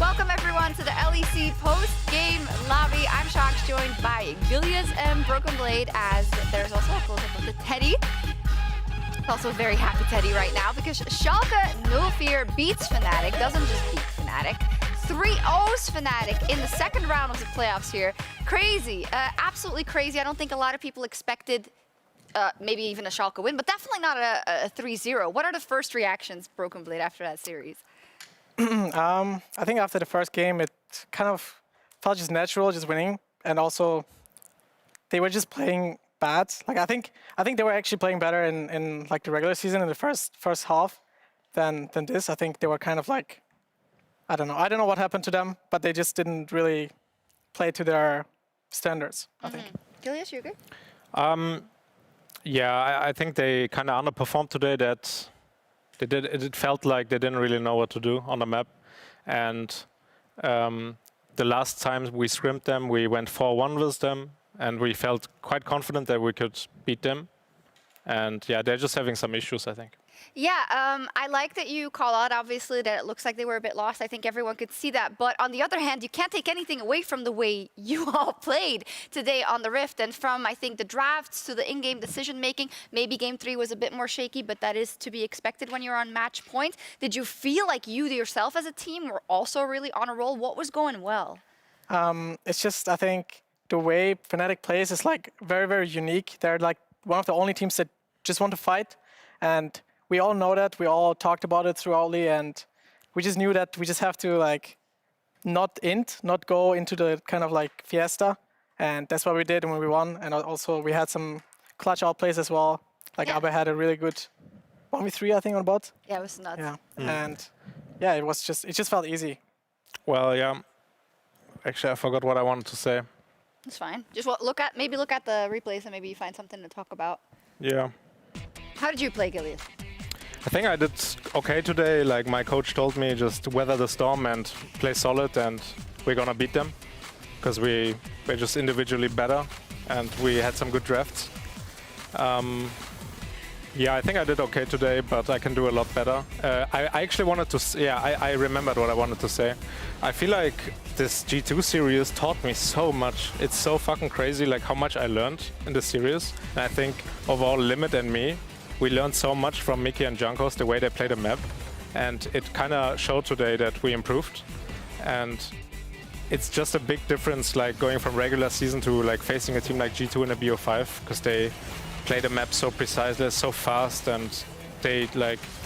Welcome everyone to the LEC post-game lobby. I'm Shox, joined by Gillius and Brokenblade, as there's also a close-up of the Teddy. It's also a very happy Teddy right now because Schalke04 beats fnatic, doesn't just beat fnatic. 3-0s fnatic in the second round of the playoffs here. Crazy, absolutely crazy. I don't think a lot of people expected maybe even a Schalke win, but definitely not a 3-0. What are the first reactions, Brokenblade, after that series? I think after the first game, it kind of felt just natural, just winning, and also they were just playing bad. Like I think they were actually playing better in like the regular season in the first half than this. I think they were kind of like, I don't know what happened to them, but they just didn't really play to their standards. I think. Gillius, you agree? Yeah, I think they kind of underperformed today. That it felt like they didn't really know what to do on the map, and the last time we scrimped them, we went 4-1 with them, and we felt quite confident that we could beat them. And yeah, they're just having some issues, I think. Yeah, I like that you call out, obviously, that it looks like they were a bit lost. I think everyone could see that. But on the other hand, you can't take anything away from the way you all played today on the Rift. And from, I think, the drafts to the in-game decision-making, maybe Game 3 was a bit more shaky, but that is to be expected when you're on match point. Did you feel like you yourself as a team were also really on a roll? What was going well? It's just, I think, the way fnatic plays is like very, very unique. They're like one of the only teams that just want to fight. And we all know that. We all talked about it throughoutly, and we just knew that we just have to like not go into the kind of like fiesta, and that's what we did when we won. And also we had some clutch outplays as well. Like Abe had a really good 1v3, I think, on bot. Yeah, it was nuts. Yeah, and yeah, it just felt easy. Well, yeah. Actually, I forgot what I wanted to say. It's fine. Just look at the replays and maybe you find something to talk about. Yeah. How did you play, Gillius? I think I did okay today. Like my coach told me, just weather the storm and play solid, and we're gonna beat them because we're just individually better, and we had some good drafts. Yeah, I think I did okay today, but I can do a lot better. I actually wanted to. I remembered what I wanted to say. I feel like this G2 series taught me so much. It's so fucking crazy, like how much I learned in this series. And I think overall, Limit and me, we learned so much from Mickey and Junkos, the way they play the map. And it kind of showed today that we improved. And it's just a big difference, like going from regular season to like facing a team like G2 in a BO5, because they play the map so precisely, so fast, and they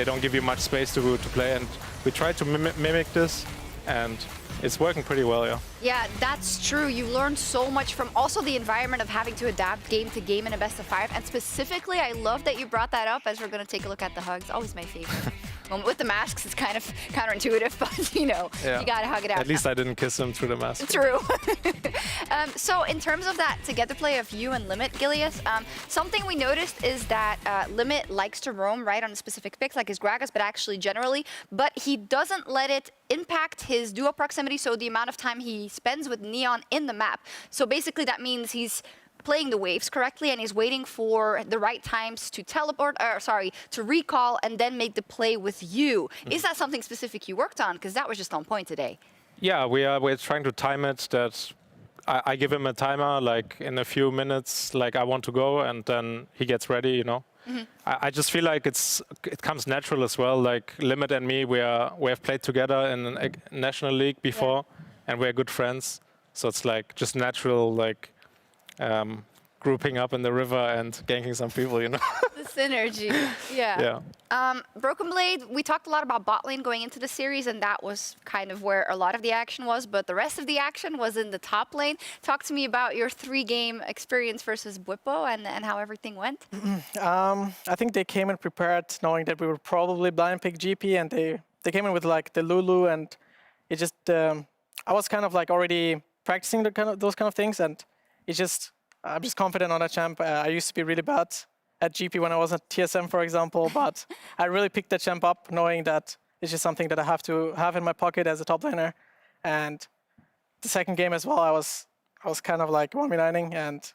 don't give you much space to play. And we try to mimic this, and it's working pretty well, yeah. Yeah, that's true. You learn so much from also the environment of having to adapt game to game in a best of 5. And specifically, I love that you brought that up as we're going to take a look at the hugs. Always my favorite. With the masks, it's kind of counterintuitive, but you know, you got to hug it out. At least I didn't kiss him through the mask. True. So in terms of that together play of you and Limit, Gillius, something we noticed is that Limit likes to roam right on specific picks, like his Gragas, but actually generally, but he doesn't let it impact his duo proximity, so the amount of time he spends with Neon in the map. So basically that means he's playing the waves correctly, and he's waiting for the right times to to recall and then make the play with you. Is that something specific you worked on? Because that was just on point today. Yeah, we're trying to time it that I give him a timer, like in a few minutes, like I want to go, and then he gets ready, you know. I just feel like it comes natural as well. Like Limit and me, we have played together in a national league before, and we're good friends. So it's like just natural, like grouping up in the river and ganking some people, you know. The synergy, yeah. Brokenblade, we talked a lot about bot lane going into the series, and that was kind of where a lot of the action was, but the rest of the action was in the top lane. Talk to me about your 3-game experience versus Bwipo and how everything went. I think they came in prepared knowing that we would probably blind pick GP, and they came in with like the Lulu, and it just, I was kind of like already practicing those kind of things, and I'm just confident on that champ. I used to be really bad at GP when I was at TSM, for example, but I really picked that champ up knowing that it's just something that I have to have in my pocket as a top laner. And the second game as well, I was kind of like 1v9ing, and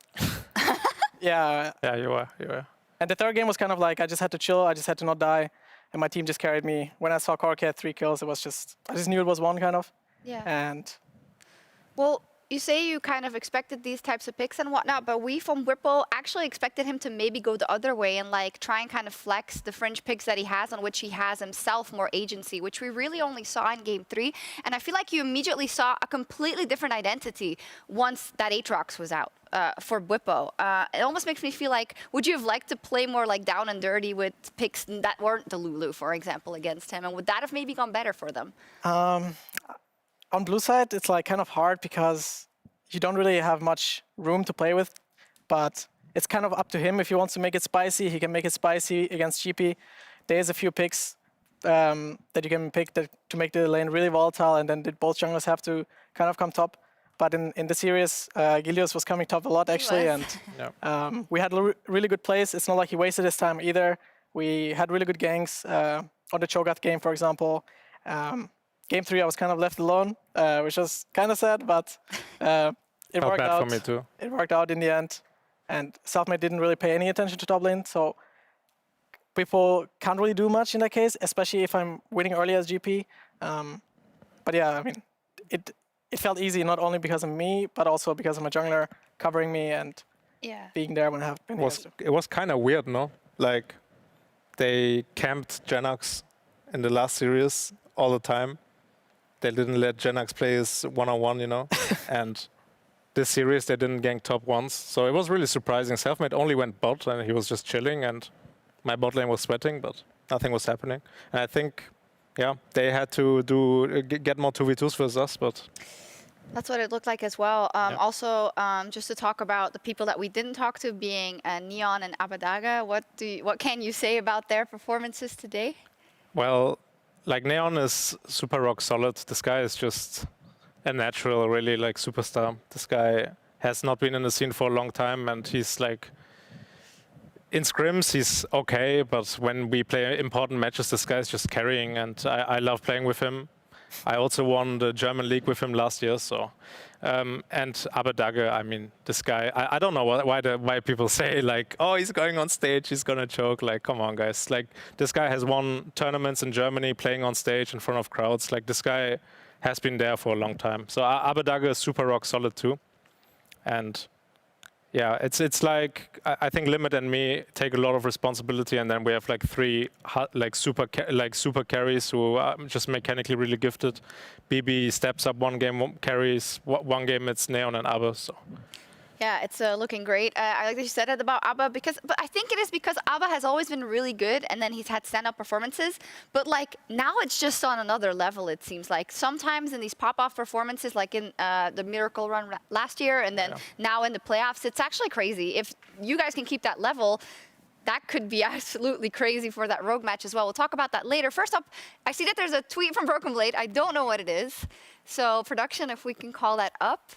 yeah. Yeah, you were. And the third game was kind of like I just had to chill, I just had to not die, and my team just carried me. When I saw Corki had 3 kills, I just knew it was one kind of. Yeah. And Well, you say you kind of expected these types of picks and whatnot, but we from Whipple actually expected him to maybe go the other way and like try and kind of flex the fringe picks that he has, on which he has himself more agency, which we really only saw in game 3. And I feel like you immediately saw a completely different identity once that Aatrox was out for Whippo. It almost makes me feel like, would you have liked to play more like down and dirty with picks that weren't the Lulu, for example, against him? And would that have maybe gone better for them? on blue side, it's like kind of hard because you don't really have much room to play with, but it's kind of up to him. If he wants to make it spicy, he can make it spicy against GP. There's a few picks that you can pick to make the lane really volatile, and then both junglers have to kind of come top. But in the series, Gillius was coming top a lot actually, and we had really good plays. It's not like he wasted his time either. We had really good ganks on the Cho'Gath game, for example. Game 3, I was kind of left alone, which was kind of sad, but it worked out. For me too. It worked out in the end, and Selfmade didn't really pay any attention to top lane, so people can't really do much in that case, especially if I'm winning early as GP. But yeah, I mean, it felt easy not only because of me, but also because of my jungler covering me and being there when I have been. It was kind of weird, no? Like, they camped Jenox in the last series all the time. They didn't let Jenox play his one-on-one, you know? And this series, they didn't gank top once. So it was really surprising. Selfmade only went bot, and he was just chilling, and my bot lane was sweating, but nothing was happening. And I think, yeah, they had to get more 2v2s versus us, but... That's what it looked like as well. Also, just to talk about the people that we didn't talk to, being Neon and Abadaga, what can you say about their performances today? Well, like, Neon is super rock solid. This guy is just a natural, really, like, superstar. This guy has not been in the scene for a long time, and he's like, in scrims he's okay, but when we play important matches, this guy is just carrying, and I love playing with him. I also won the German league with him last year, so. And Abadaga, I mean, this guy, I don't know why people say, like, oh, he's going on stage, he's gonna choke. Like, come on, guys. Like, this guy has won tournaments in Germany playing on stage in front of crowds. Like, this guy has been there for a long time. So Abadaga is super rock solid too. And yeah, it's like, I think Limit and me take a lot of responsibility, and then we have like 3 super carries who are just mechanically really gifted. BB steps up one game, carries one game. It's Neon and Abba. So. Yeah, it's looking great. I like that you said it about Abba, but I think it is because Abba has always been really good, and then he's had stand-up performances. But like now, it's just on another level. It seems like sometimes in these pop-off performances, like in the Miracle run last year, and then now in the playoffs, it's actually crazy. If you guys can keep that level, that could be absolutely crazy for that Rogue match as well. We'll talk about that later. First up, I see that there's a tweet from Brokenblade. I don't know what it is. So production, if we can call that up.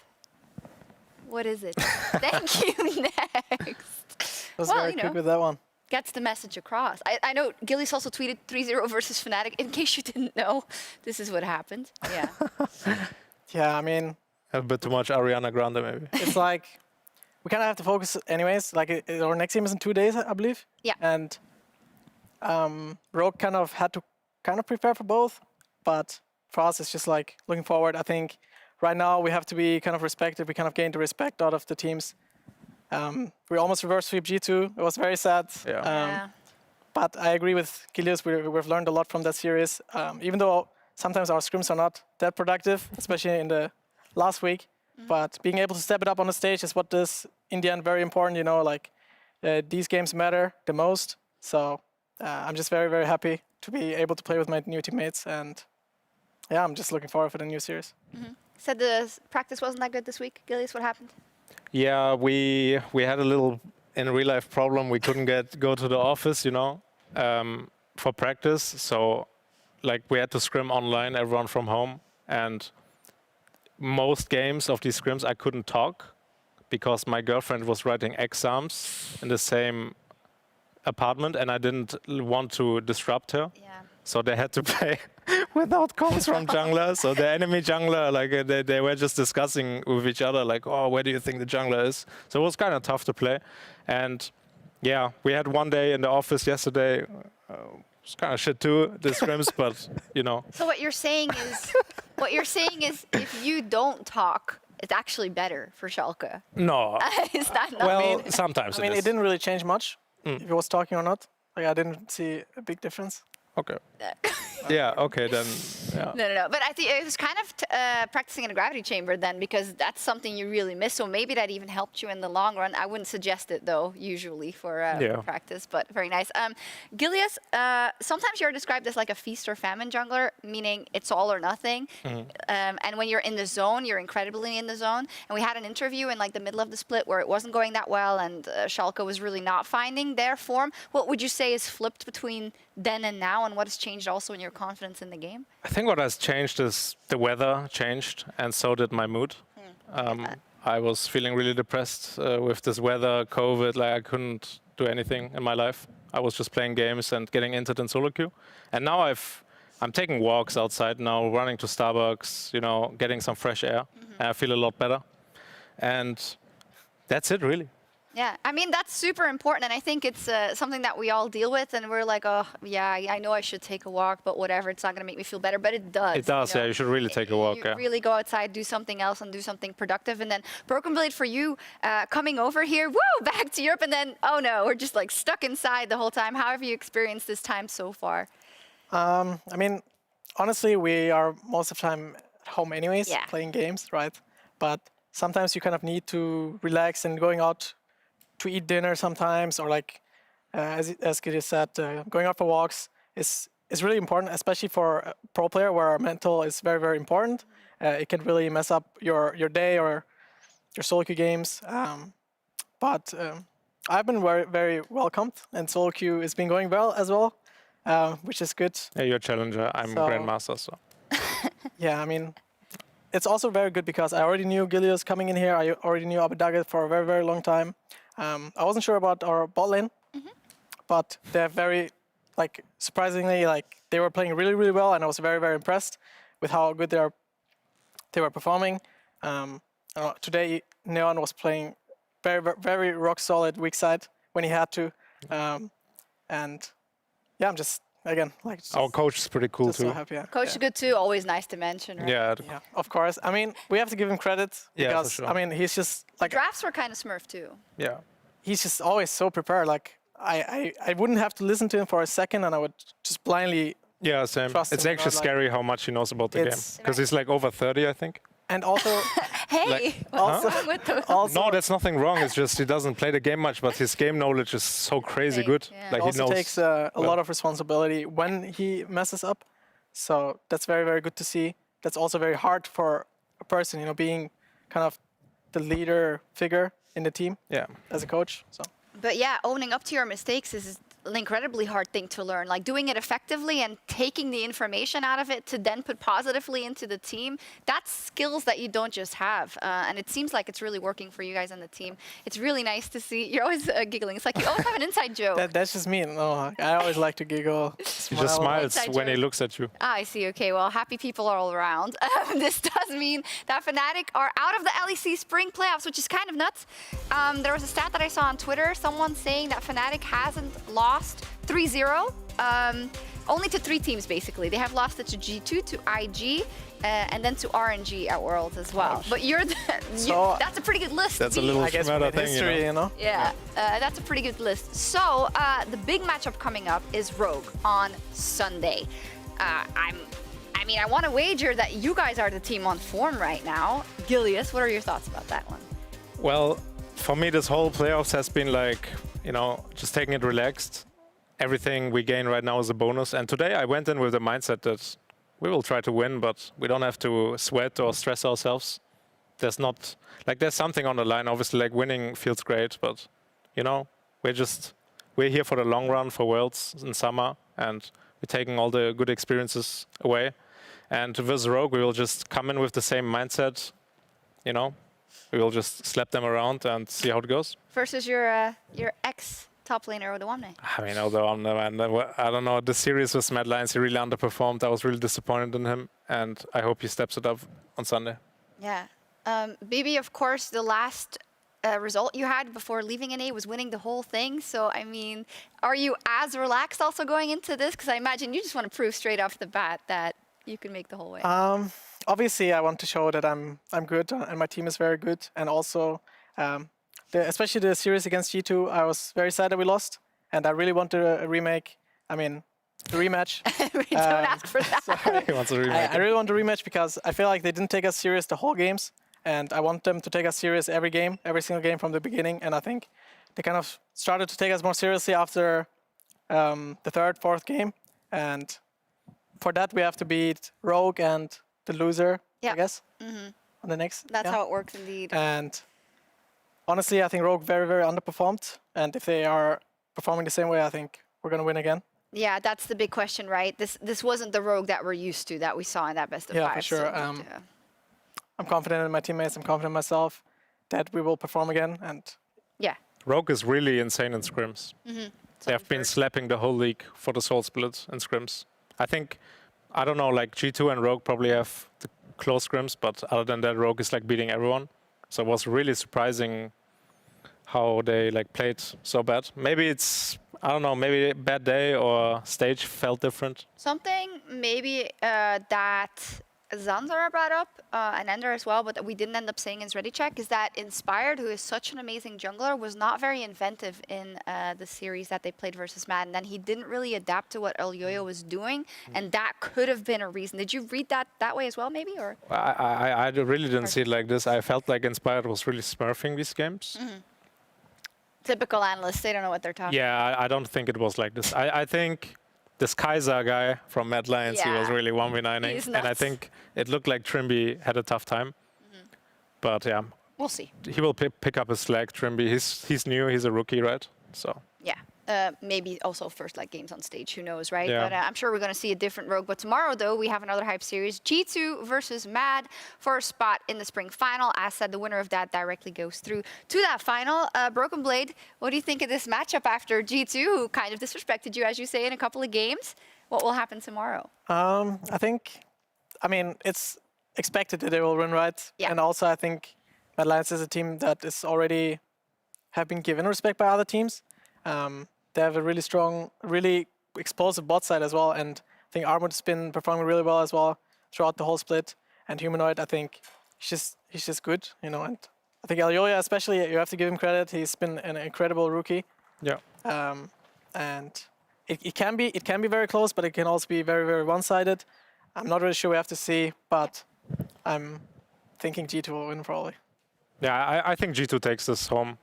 What is it? Thank you, next. I was very quick with that one. Gets the message across. I know Gillius also tweeted 3-0 versus fnatic. In case you didn't know, this is what happened. Yeah. Yeah, I mean... A bit too much Ariana Grande, maybe. It's like, we kind of have to focus anyways. Like, our next game is in 2 days, I believe. Yeah. And Rogue kind of had to prepare for both. But for us, it's just like, looking forward, I think right now we have to be kind of respected. We kind of gained the respect out of the teams. We almost reverse sweep G2. It was very sad. But I agree with Gillius. We've learned a lot from that series. Even though sometimes our scrims are not that productive, especially in the last week. But being able to step it up on the stage is what is, in the end, very important. You know, like these games matter the most. So I'm just very, very happy to be able to play with my new teammates. And yeah, I'm just looking forward for the new series. Said the practice wasn't that good this week. Gillius, what happened? Yeah, we had a little in real life problem. We couldn't go to the office, you know, for practice. So like we had to scrim online, everyone from home. And most games of these scrims, I couldn't talk because my girlfriend was writing exams in the same apartment, and I didn't want to disrupt her. So they had to play without comms from jungler. So the enemy jungler, like they were just discussing with each other, like, oh, where do you think the jungler is? So it was kind of tough to play. And yeah, we had one day in the office yesterday. It's kind of shit too, the scrims, but you know. So what you're saying is what you're saying is if you don't talk, it's actually better for Schalke. No. Is that not? Well, sometimes I mean, it it is. didn't really change much if he was talking or not. Like, I didn't see a big difference. Okay. Yeah, okay, then. Yeah. No. But I think it was kind of practicing in a gravity chamber then, because that's something you really miss. So maybe that even helped you in the long run. I wouldn't suggest it though, usually for practice. But very nice. Gillius, sometimes you're described as like a feast or famine jungler, meaning it's all or nothing. And when you're in the zone, you're incredibly in the zone. And we had an interview in like the middle of the split where it wasn't going that well, and Schalke was really not finding their form. What would you say is flipped between then and now, and what has changed also in your confidence in the game? I think what has changed is the weather changed, and so did my mood. I was feeling really depressed with this weather, COVID, like I couldn't do anything in my life. I was just playing games and getting injured in solo queue. And now I'm taking walks outside now, running to Starbucks, you know, getting some fresh air, and I feel a lot better. And that's it, really. Yeah, I mean, that's super important. And I think it's something that we all deal with. And we're like, oh, yeah, I know I should take a walk, but whatever, it's not going to make me feel better. But it does. It does, you know? yeah. You should really take a walk. You really go outside, do something else, and do something productive. And then Brokenblade for you, coming over here, woo, back to Europe. And then, oh no, we're just like stuck inside the whole time. How have you experienced this time so far? I mean, honestly, we are most of the time at home anyways, playing games, right? But sometimes you kind of need to relax, and going out to eat dinner sometimes, or like, as Gillius said, going out for walks is really important, especially for a pro player where mental is very, very important. It can really mess up your day or your solo queue games. But I've been very, very welcomed, and solo queue has been going well as well, which is good. Yeah, you're a challenger. I'm Grandmaster, so. Yeah, I mean, it's also very good because I already knew Gillius coming in here. I already knew Abedaget for a very, very long time. I wasn't sure about our bot lane, but they're very, like, surprisingly, like, they were playing really, really well, and I was very, very impressed with how good they were performing. Today, Neon was playing very, very rock solid weak side when he had to, and yeah, I'm just again like. Our coach is pretty cool too. So happy, yeah. Coach is good too. Always nice to mention, right? Yeah. Yeah, of course. I mean, we have to give him credit because for sure. I mean, he's just like Drafts were kind of smurf too. Yeah. he's just always so prepared. Like I wouldn't have to listen to him for a second, and I would just blindly. Yeah, same. Trust It's him, actually like, scary how much he knows about the game. Because he's like over 30, I think. And also, Hey, what's wrong with those? also No, that's nothing wrong. It's just he doesn't play the game much, but his game knowledge is so crazy good. Yeah. Like he also knows. takes a lot of responsibility when he messes up. So that's very, very good to see. That's also very hard for a person, you know, being kind of the leader figure in the team Yeah. as a coach. So But yeah, owning up to your mistakes is an incredibly hard thing to learn. Like doing it effectively and taking the information out of it to then put positively into the team, that's skills that you don't just have. And it seems like it's really working for you guys on the team. It's really nice to see. You're always giggling. It's like you always have an inside joke. that's just me. No, I always like to giggle. He just smiles Inside when he joke. looks at you. Ah, I see. Okay, well, happy people are all around. This does mean that Fnatic are out of the LEC Spring Playoffs, which is kind of nuts. There was a stat that I saw on Twitter, someone saying that Fnatic hasn't lost 3-0, only to 3 teams, basically. They have lost it to G2, to IG, and then to RNG at Worlds as well. But you're that's a pretty good list. That's a B. little I guess we meta made thing, history, you know? Yeah, that's a pretty good list. So the big matchup coming up is Rogue on Sunday. I mean, I want to wager that you guys are the team on form right now. Gillius, what are your thoughts about that one? Well, for me, this whole playoffs has been like, you know, just taking it relaxed. Everything we gain right now is a bonus. And today I went in with the mindset that we will try to win, but we don't have to sweat or stress ourselves. There's not, like, there's something on the line. Obviously, like, winning feels great, but, you know, we're here for the long run for Worlds in summer, and we're taking all the good experiences away. And with Rogue, we will just come in with the same mindset, you know. We will just slap them around and see how it goes. Versus your ex-top laner, Odawamne. I mean, although I don't know, the series with Mad Lions, he really underperformed. I was really disappointed in him, and I hope he steps it up on Sunday. Yeah. Bibi, of course, the last result you had before leaving NA was winning the whole thing. So, I mean, are you as relaxed also going into this? Because I imagine you just want to prove straight off the bat that you can make the whole way. obviously I want to show that I'm good and my team is very good. And also, especially the series against G2, I was very sad that we lost, and I really want a remake. I mean, the rematch. Don't ask for that. Sorry. He wants a remake. I really want a rematch because I feel like they didn't take us serious the whole games, and I want them to take us serious every game, every single game from the beginning. And I think they kind of started to take us more seriously after the third, fourth game. And for that, we have to beat Rogue and the loser, Yeah. I guess, on the next. That's how it works indeed. And honestly, I think Rogue very, very underperformed. And if they are performing the same way, I think we're going to win again. Yeah, that's the big question, right? This wasn't the Rogue that we're used to, that we saw in that best of Yeah, five. for sure. So, I'm confident in my teammates. I'm confident in myself that we will perform again. And yeah. Rogue is really insane in scrims. They have been slapping the whole league for the soul split in scrims. I think, I don't know, like G2 and Rogue probably have the close scrims, but other than that, Rogue is like beating everyone. So it was really surprising how they like played so bad. Maybe it's, I don't know, maybe a bad day or stage felt different. Something maybe that Zanzara brought up, and Ender as well, but that we didn't end up saying in Ready Check, is that Inspired, who is such an amazing jungler, was not very inventive in the series that they played versus Mad, and then he didn't really adapt to what El Yoyo was doing, and that could have been a reason. Did you read that way as well, maybe? Or I really didn't see it like this. I felt like Inspired was really smurfing these games. typical analysts, they don't know what they're talking Yeah, I don't think it was like this. I think this Kaiser guy from Mad Lions, he was Yeah. really 1v9ing. He's And I nuts. think it looked like Trimby had a tough time. But yeah, We'll see. he will pick up his slack, Trimby. He's new, he's a rookie, right? So Yeah. Maybe also first like games on stage, who knows, right? Yeah. But I'm sure we're going to see a different Rogue. But tomorrow, though, we have another hype series, G2 versus Mad for a spot in the spring final. As said, the winner of that directly goes through to that final. Brokenblade, what do you think of this matchup after G2, who kind of disrespected you, as you say, in a couple of games? What will happen tomorrow? I think, I mean, it's expected that they will win, right? Yeah. And also, I think Mad Lions is a team that is already have been given respect by other teams. They have a really strong, really explosive bot side as well, and I think Armut has been performing really well as well throughout the whole split. And Humanoid, I think he's just good, you know. And I think Elyoya, especially, you have to give him credit. He's been an incredible rookie. yeah. And it can be very close, but it can also be very, very one-sided. I'm not really sure. We have to see, but I'm thinking G2 will win probably. Yeah, I think G2 takes this home.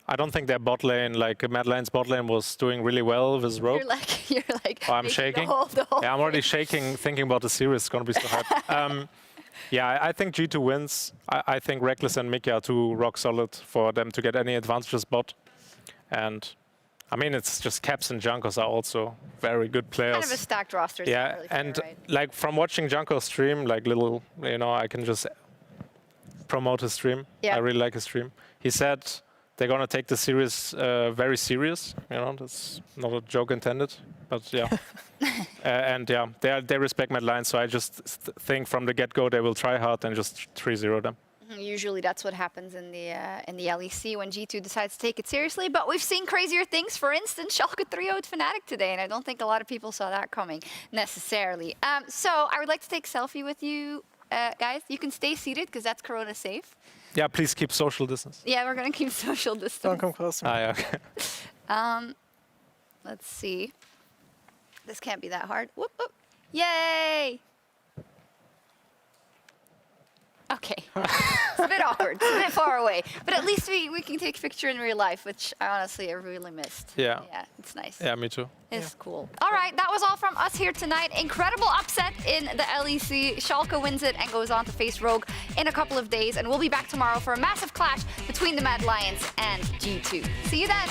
I don't think their bot lane, like Mad Lions bot lane, was doing really well with Rogue. You're like. Oh, I'm making shaking. The whole Yeah, I'm already shaking thinking about the series. It's going to be so hard. Yeah, I think G2 wins. I think Reckless and Mickey are too rock solid for them to get any advantages bot. And I mean, it's just Caps and Junkers are also very good players. Kind of a stacked roster. Yeah, not really fair, and right? like from watching Junko stream, like little, you know, I can just promote his stream. Yeah. I really like his stream. He said they're gonna take the series very serious. You know, that's not a joke intended, but yeah. And yeah, they respect Mad Lions, so I just think from the get-go they will try hard and just 3-0 them. Usually that's what happens in the LEC when G2 decides to take it seriously. But we've seen crazier things. For instance, Schalke04 fnatic today, and I don't think a lot of people saw that coming necessarily. So I would like to take a selfie with you guys. You can stay seated because that's Corona safe. Yeah, please keep social distance. Yeah, we're gonna keep social Don't distance. come closer. Ah, yeah, okay. Let's see. This can't be that hard. Whoop, whoop. Yay! Okay. It's a bit awkward. It's a bit far away. But at least we can take a picture in real life, which I honestly really missed. Yeah. Yeah, it's nice. Yeah, me too. It's cool. All right, that was all from us here tonight. Incredible upset in the LEC. Schalke wins it and goes on to face Rogue in a couple of days. And we'll be back tomorrow for a massive clash between the Mad Lions and G2. See you then.